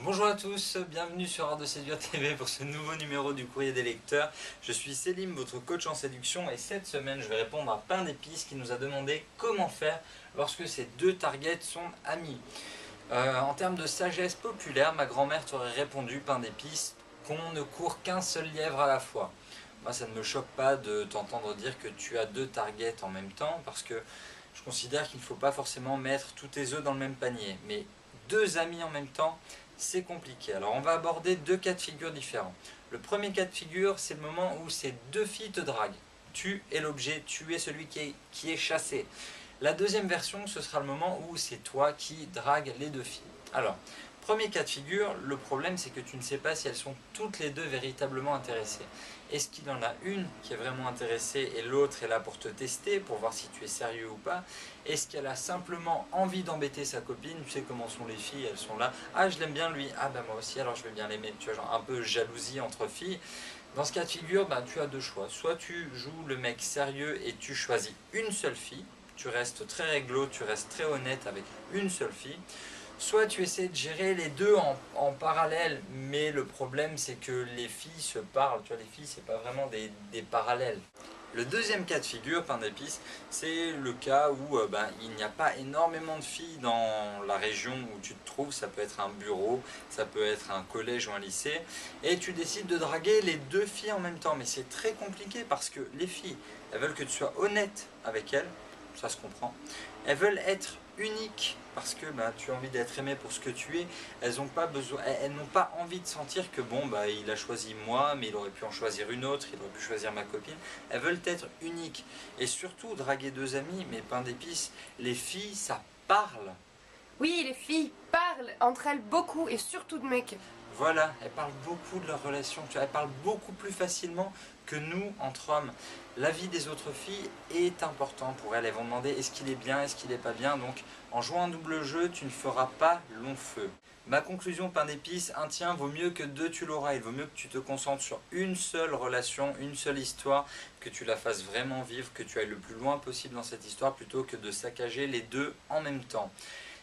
Bonjour à tous, bienvenue sur Art de Séduire TV pour ce nouveau numéro du courrier des lecteurs. Je suis Selim, votre coach en séduction, et cette semaine je vais répondre à Pain d'épices qui nous a demandé comment faire lorsque ces deux targets sont amis. En termes de sagesse populaire, ma grand-mère t'aurait répondu, Pain d'épices, qu'on ne court qu'un seul lièvre à la fois. Moi, ça ne me choque pas de t'entendre dire que tu as deux targets en même temps, parce que je considère qu'il ne faut pas forcément mettre tous tes œufs dans le même panier. Mais deux amis en même temps, c'est compliqué. Alors on va aborder deux cas de figure différents. Le premier cas de figure, c'est le moment où ces deux filles te draguent. Tu es l'objet, tu es celui qui est chassé. La deuxième version, ce sera le moment où c'est toi qui dragues les deux filles. Alors, premier cas de figure, le problème c'est que tu ne sais pas si elles sont toutes les deux véritablement intéressées. Est-ce qu'il y en a une qui est vraiment intéressée et l'autre est là pour te tester, pour voir si tu es sérieux ou pas? Est-ce qu'elle a simplement envie d'embêter sa copine? Tu sais comment sont les filles, elles sont là. Ah, je l'aime bien lui, ah bah moi aussi, alors je vais bien l'aimer. Tu vois, genre un peu jalousie entre filles. Dans ce cas de figure, bah, tu as deux choix. Soit tu joues le mec sérieux et tu choisis une seule fille. Tu restes très réglo, tu restes très honnête avec une seule fille. Soit tu essaies de gérer les deux en parallèle, mais le problème c'est que les filles se parlent, tu vois, les filles c'est pas vraiment des parallèles. Le deuxième cas de figure, Pain d'épices, c'est le cas où il n'y a pas énormément de filles dans la région où tu te trouves, ça peut être un bureau, ça peut être un collège ou un lycée, et tu décides de draguer les deux filles en même temps, mais c'est très compliqué parce que les filles, elles veulent que tu sois honnête avec elles, ça se comprend. Elles veulent être uniques parce que tu as envie d'être aimé pour ce que tu es. Elles n'ont pas besoin, elles n'ont pas envie de sentir que il a choisi moi, mais il aurait pu en choisir une autre, il aurait pu choisir ma copine. Elles veulent être uniques. Et surtout, draguer deux amis, mais Pain d'épices, les filles, ça parle. Oui, les filles parlent entre elles beaucoup et surtout de mecs. Voilà, elles parlent beaucoup de leur relation, elles parlent beaucoup plus facilement que nous, entre hommes. L'avis des autres filles est important pour elles, elles vont demander est-ce qu'il est bien, est-ce qu'il n'est pas bien, donc en jouant un double jeu, tu ne feras pas long feu. Ma conclusion, Pain d'épices, un tien vaut mieux que deux tu l'auras, il vaut mieux que tu te concentres sur une seule relation, une seule histoire, que tu la fasses vraiment vivre, que tu ailles le plus loin possible dans cette histoire, plutôt que de saccager les deux en même temps.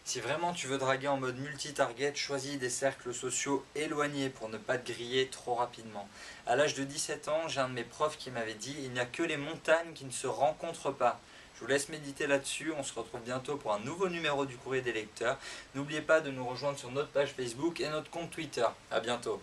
Si vraiment tu veux draguer en mode multi-target, choisis des cercles sociaux éloignés pour ne pas te griller trop rapidement. À l'âge de 17 ans, j'ai un de mes profs qui m'avait dit « Il n'y a que les montagnes qui ne se rencontrent pas ». Je vous laisse méditer là-dessus, on se retrouve bientôt pour un nouveau numéro du courrier des lecteurs. N'oubliez pas de nous rejoindre sur notre page Facebook et notre compte Twitter. A bientôt.